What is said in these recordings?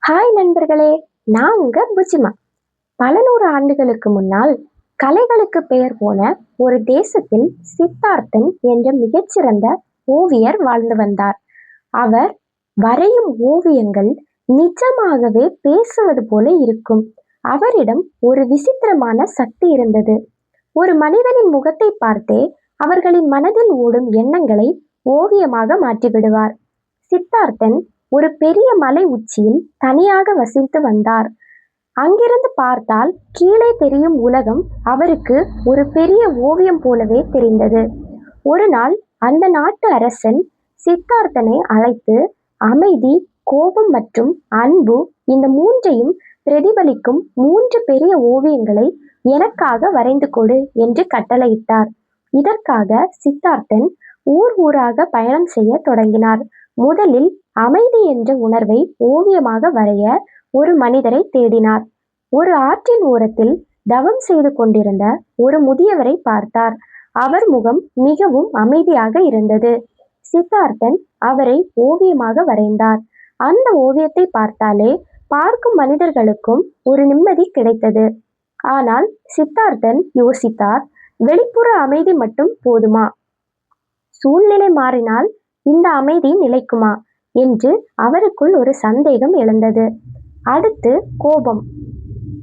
Hi நண்பர்களே, நான் உங்க புஜிமா. பல நூறு ஆண்டுகளுக்கு முன்னால் கலைகளுக்கு பெயர் போன ஒரு தேசத்தில் சித்தார்த்தன் என்ற மிகச்சிறந்த ஓவியர் வாழ்ந்து வந்தார். அவர் வரையும் ஓவியங்கள் நிஜமாகவே பேசுவது போல இருக்கும். அவரிடம் ஒரு விசித்திரமான சக்தி இருந்தது. ஒரு மனிதனின் முகத்தை பார்த்தே அவர்களின் மனதில் ஓடும் எண்ணங்களை ஓவியமாக மாற்றிவிடுவார். சித்தார்த்தன் ஒரு பெரிய மலை உச்சியில் தனியாக வசித்து வந்தார். அங்கிருந்து பார்த்தால் கீழே தெரியும் உலகம் அவருக்கு ஒரு பெரிய ஓவியம் போலவே தெரிந்தது. ஒரு நாள் அந்த நாட்டு அரசன் சித்தார்த்தனை அழைத்து, அமைதி, கோபம் மற்றும் அன்பு இந்த மூன்றையும் பிரதிபலிக்கும் 3 பெரிய ஓவியங்களை எனக்காக வரைந்து கொடு என்று கட்டளையிட்டார். இதற்காக சித்தார்த்தன் ஊர் ஊராக பயணம் செய்ய தொடங்கினார். முதலில் அமைதி என்ற உணர்வை ஓவியமாக வரைய ஒரு மனிதரை தேடினார். ஒரு ஆற்றின் ஓரத்தில் தவம் செய்து கொண்டிருந்த ஒரு முதியவரை பார்த்தார். அவர் முகம் மிகவும் அமைதியாக இருந்தது. சித்தார்த்தன் அவரை ஓவியமாக வரைந்தார். அந்த ஓவியத்தை பார்த்தாலே பார்க்கும் மனிதர்களுக்கும் ஒரு நிம்மதி கிடைத்தது. ஆனால் சித்தார்த்தன் யோசித்தார், வெளிப்புற அமைதி மட்டும் போதுமா? சூழ்நிலை மாறினால் இந்த அமைதி நிலைக்குமா என்று அவருக்குள் ஒரு சந்தேகம் எழுந்தது. அடுத்து கோபம்.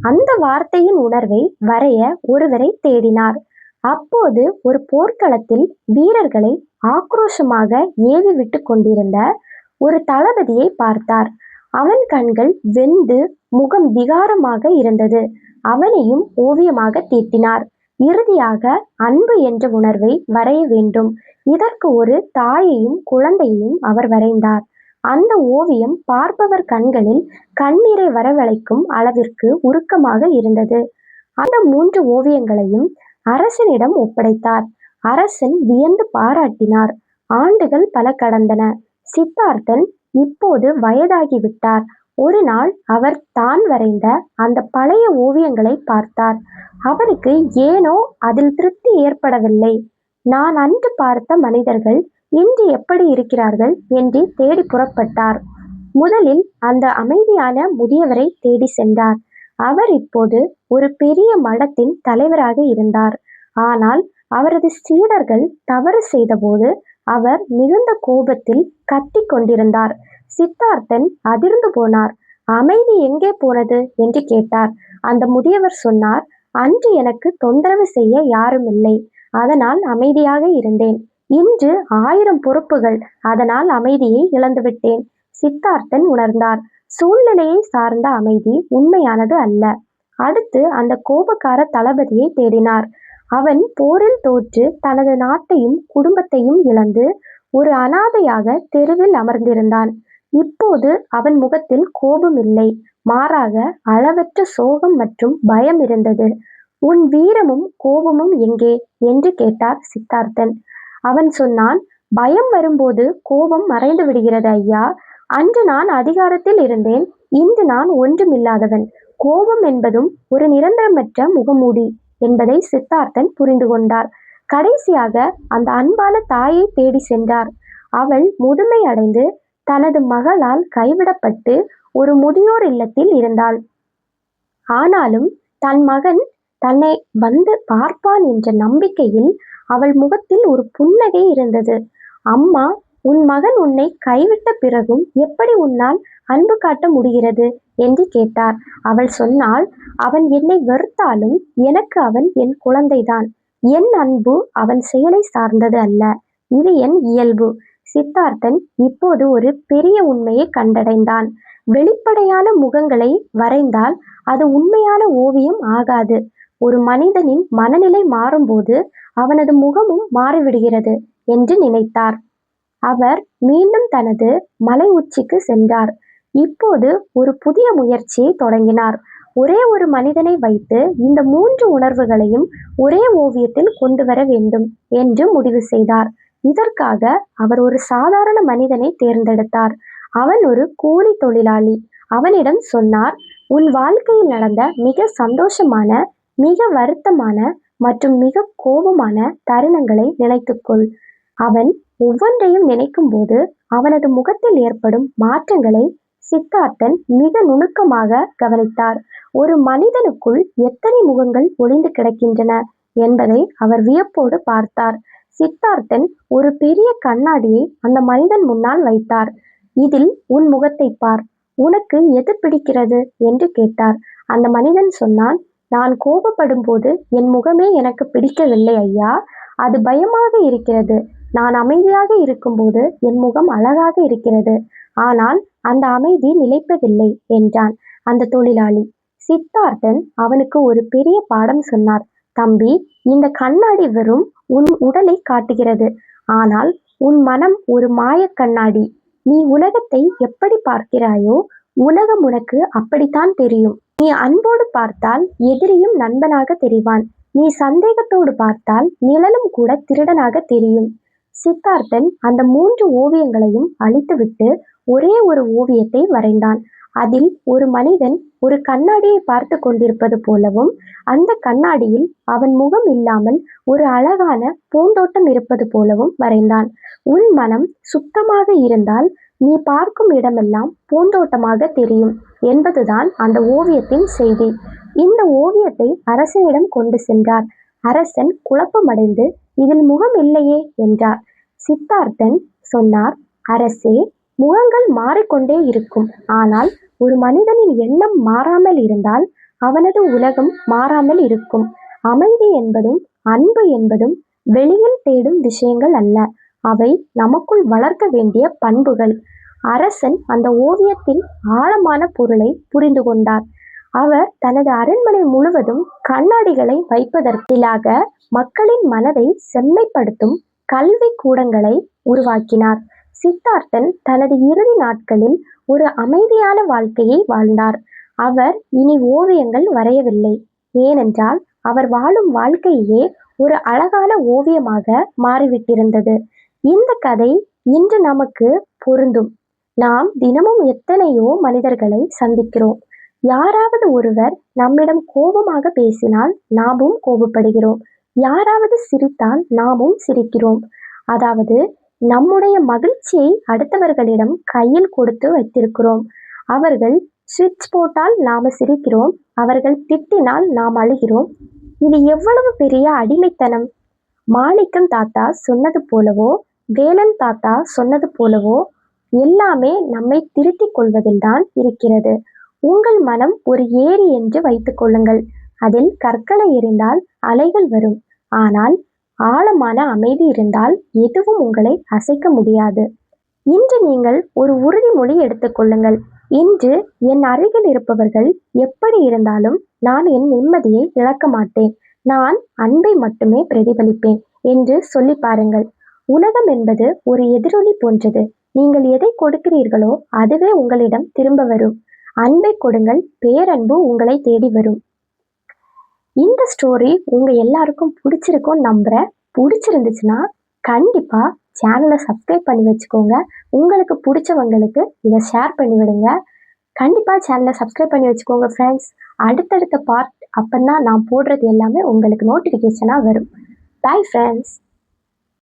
அந்த வார்த்தையின் உணர்வை வரைய ஒருவரை தேடினார். அப்போது ஒரு போர்க்களத்தில் வீரர்களை ஆக்ரோஷமாக ஏவி விட்டு கொண்டிருந்த ஒரு தளபதியை பார்த்தார். அவன் கண்கள் வெந்து முகம் விகாரமாக இருந்தது. அவனையும் ஓவியமாக தீட்டினார். இறுதியாக அன்பு என்ற உணர்வை வரைய வேண்டும். இதற்கு ஒரு தாயையும் குழந்தையையும் அவர் வரைந்தார். அந்த ஓவியம் பார்ப்பவர் கண்களில் கண்ணீரை வரவழைக்கும் அளவிற்கு உருக்கமாக இருந்தது. அந்த 3 ஓவியங்களையும் அரசனிடம் ஒப்படைத்தார். அரசன் வியந்து பாராட்டினார். ஆண்டுகள் பல கடந்தன. சித்தார்த்தன் இப்போது வயதாகிவிட்டார். ஒரு நாள் அவர் தான் வரைந்த அந்த பழைய ஓவியங்களை பார்த்தார். அவருக்கு ஏனோ அதில் திருப்தி ஏற்படவில்லை. நான் அன்று பார்த்த மனிதர்கள் இன்று எப்படி இருக்கிறார்கள் என்று தேடி புறப்பட்டார். முதலில் அந்த அமைதியான முதியவரை தேடி சென்றார். அவர் இப்போது ஒரு பெரிய மடத்தின் தலைவராக இருந்தார். ஆனால் அவரது சீடர்கள் தவறு செய்தபோது அவர் மிகுந்த கோபத்தில் கத்திக் கொண்டிருந்தார். சித்தார்த்தன் அதிர்ந்து போனார். அமைதி எங்கே போனது என்று கேட்டார். அந்த முதியவர் சொன்னார், அன்று எனக்கு தொந்தரவு செய்ய யாரும் இல்லை, அதனால் அமைதியாக இருந்தேன். இன்று 1000 பொறுப்புகள், அதனால் அமைதியை இழந்துவிட்டேன். சித்தார்த்தன் உணர்ந்தார், சூழ்நிலையை சார்ந்த அமைதி உண்மையானது அல்ல. அடுத்து அந்த கோபக்கார தளபதியை தேடினார். அவன் போரில் தோற்று தனது நாட்டையும் குடும்பத்தையும் இழந்து ஒரு அனாதையாக தெருவில் அமர்ந்திருந்தான். இப்போது அவன் முகத்தில் கோபம் இல்லை, மாறாக அளவற்ற சோகம் மற்றும் பயம் இருந்தது. உன் வீரமும் கோபமும் எங்கே என்று கேட்டார் சித்தார்த்தன். அவன் சொன்னான், பயம் வரும்போது கோபம் மறைந்து விடுகிறது ஐயா. அன்று நான் அதிகாரத்தில் இருந்தேன், இன்று நான் ஒன்றுமில்லாதவன். கோபம் என்பதும் ஒரு நிரந்தரமற்ற முகமூடி என்பதை சித்தார்த்தன் புரிந்து கொண்டார். கடைசியாக அந்த அன்பான தாயை தேடி சென்றார். அவள் முதுமை அடைந்து தனது மகளால் கைவிடப்பட்டு ஒரு முதியோர் இல்லத்தில் இருந்தாள். ஆனாலும் தன் மகன் தன்னை வந்து பார்ப்பான் என்ற நம்பிக்கையில் அவள் முகத்தில் ஒரு புன்னகை இருந்தது. அம்மா, உன் மகன் உன்னை கைவிட்ட பிறகும் எப்படி உன்னால் அன்பு காட்ட முடிகிறது என்று கேட்டார். அவள் சொன்னாள், அவன் என்னை வெறுத்தாலும் எனக்கு அவன் என் குழந்தைதான். என் அன்பு அவன் செயலை சார்ந்தது அல்ல, இது என் இயல்பு. சித்தார்த்தன் இப்போது ஒரு பெரிய உண்மையை கண்டடைந்தான். வெளிப்படையான முகங்களை வரைந்தால் அது உண்மையான ஓவியம் ஆகாது. ஒரு மனிதனின் மனநிலை மாறும்போது அவனது முகமும் மாறிவிடுகிறது என்று நினைத்தார். அவர் மீண்டும் தனது மலை உச்சிக்கு சென்றார். இப்போது ஒரு புதிய முயற்சியை தொடங்கினார். ஒரே ஒரு மனிதனை வைத்து இந்த 3 உணர்வுகளையும் ஒரே ஓவியத்தில் கொண்டு வர வேண்டும் என்று முடிவு செய்தார். இதற்காக அவர் ஒரு சாதாரண மனிதனை தேர்ந்தெடுத்தார். அவன் ஒரு கூலி தொழிலாளி. அவனிடம் சொன்னார், உன் வாழ்க்கையில் நடந்த மிக சந்தோஷமான, மிக வருத்தமான மற்றும் மிக கோபமான தருணங்களை நினைத்துக்கொள். அவன் ஒவ்வொன்றையும் நினைக்கும் போது அவனது முகத்தில் ஏற்படும் மாற்றங்களை சித்தார்த்தன் மிக நுணுக்கமாக கவனித்தார். ஒரு மனிதனுக்குள் எத்தனை முகங்கள் ஒளிந்து கிடக்கின்றன என்பதை அவர் வியப்போடு பார்த்தார். சித்தார்த்தன் ஒரு பெரிய கண்ணாடியை அந்த மனிதன் முன்னால் வைத்தார். இதில் உன் முகத்தை பார், உனக்கு எது பிடிக்கிறது என்று கேட்டார். அந்த மனிதன் சொன்னான், நான் கோபப்படும் போது என் முகமே எனக்கு பிடிக்கவில்லை ஐயா, அது பயமாக இருக்கிறது. நான் அமைதியாக இருக்கும்போது என் முகம் அழகாக இருக்கிறது. ஆனால் அந்த அமைதி நிலைப்பதில்லை என்றான் அந்த தொழிலாளி. சித்தார்த்தன் அவனுக்கு ஒரு பெரிய பாடம் சொன்னார். தம்பி, இந்த கண்ணாடி வெறும் உன் உடலை காட்டுகிறது, ஆனால் உன் மனம் ஒரு மாயக் கண்ணாடி. நீ உலகத்தை எப்படி பார்க்கிறாயோ உலகம் உனக்கு அப்படித்தான் தெரியும். நீ அன்போடு பார்த்தால் எதிரியும் நண்பனாக தெரிவான். நீ சந்தேகத்தோடு பார்த்தால் நிழலும் கூட திருடனாக தெரியும். சித்தார்த்தன் அந்த 3 ஓவியங்களையும் அழித்துவிட்டு ஒரே ஒரு ஓவியத்தை வரைந்தான். அதில் ஒரு மனிதன் ஒரு கண்ணாடியை பார்த்து கொண்டிருப்பது போலவும், அந்த கண்ணாடியில் அவன் முகம் இல்லாமல் ஒரு அழகான பூந்தோட்டம் இருப்பது போலவும் வரைந்தான். உன் மனம் சுத்தமாக இருந்தால் நீ பார்க்கும் இடமெல்லாம் பூந்தோட்டமாக தெரியும் என்பதுதான் அந்த ஓவியத்தின் செய்தி. இந்த ஓவியத்தை அரசனிடம் கொண்டு சென்றார். அரசன் குழப்பமடைந்து, இதில் முகம் இல்லையே என்றார். சித்தார்த்தன் சொன்னார், அரசே, முகங்கள் மாறிக்கொண்டே இருக்கும். ஆனால் ஒரு மனிதனின் எண்ணம் மாறாமல் இருந்தால் அவனது உலகம் மாறாமல் இருக்கும். அமைதி என்பதும் அன்பு என்பதும் வெளியில் தேடும் விஷயங்கள் அல்ல, அவை நமக்குள் வளர்க்க வேண்டிய பண்புகள். அரசன் அந்த ஓவியத்தின் ஆழமான பொருளை புரிந்து கொண்டார். அவர் தனது அரண்மனை முழுவதும் கண்ணாடிகளை வைப்பதற்காக மக்களின் மனதை செம்மைப்படுத்தும் கல்வி கூடங்களை உருவாக்கினார். சித்தார்த்தன் தனது இறுதி நாட்களில் ஒரு அமைதியான வாழ்க்கையை வாழ்ந்தார். அவர் இனி ஓவியங்கள் வரையவில்லை, ஏனென்றால் அவர் வாழும் வாழ்க்கையே ஒரு அழகான ஓவியமாக மாறிவிட்டிருந்தது. இந்த கதை இன்று நமக்கு பொருந்தும். நாம் தினமும் எத்தனையோ மனிதர்களை சந்திக்கிறோம். யாராவது ஒருவர் நம்மிடம் கோபமாக பேசினால் நாமும் கோபப்படுகிறோம். யாராவது சிரித்தால் நாமும் சிரிக்கிறோம். அதாவது நம்முடைய மகிழ்ச்சியை அடுத்தவர்களிடம் கையில் கொடுத்து வைத்திருக்கிறோம். அவர்கள் சுவிட்ச் போட்டால் நாம சிரிக்கிறோம், அவர்கள் திட்டினால் நாம் அழுகிறோம். இது எவ்வளவு பெரிய அடிமைத்தனம்! மாணிக்கம் தாத்தா சொன்னது போலவோ, வேலன் தாத்தா சொன்னது போலவோ, எல்லாமே நம்மை திருத்திக் கொள்வதில்தான் இருக்கிறது. உங்கள் மனம் ஒரு ஏரி என்று வைத்துக் கொள்ளுங்கள். அதில் கற்களை எறிந்தால் அலைகள் வரும். ஆனால் ஆழமான அமைதி இருந்தால் எதுவும் உங்களை அசைக்க முடியாது. இன்று நீங்கள் ஒரு உறுதிமொழி எடுத்துக்கொள்ளுங்கள். இன்று என் அருகில் இருப்பவர்கள் எப்படி இருந்தாலும் நான் என் நிம்மதியை இழக்க மாட்டேன். நான் அன்பை மட்டுமே பிரதிபலிப்பேன் என்று சொல்லி பாருங்கள். உலகம் என்பது ஒரு எதிரொலி போன்றது. நீங்கள் எதை கொடுக்கிறீர்களோ அதுவே உங்களிடம் திரும்ப வரும். அன்பை கொடுங்கள், பேரன்பு உங்களை தேடி வரும். இந்த ஸ்டோரி உங்க எல்லாருக்கும் பிடிச்சிருக்கும்னு நம்புறேன். பிடிச்சிருந்துச்சுன்னா கண்டிப்பா சேனலை சப்ஸ்கிரைப் பண்ணி வச்சுக்கோங்க. உங்களுக்கு பிடிச்சவங்களுக்கு இதை ஷேர் பண்ணி விடுங்க. கண்டிப்பா சேனலை சப்ஸ்கிரைப் பண்ணி வச்சுக்கோங்க ஃப்ரெண்ட்ஸ். அடுத்தடுத்த பார்ட் அப்பதான் நான் போடுறது எல்லாமே உங்களுக்கு நோட்டிஃபிகேஷனாக வரும். Bye friends.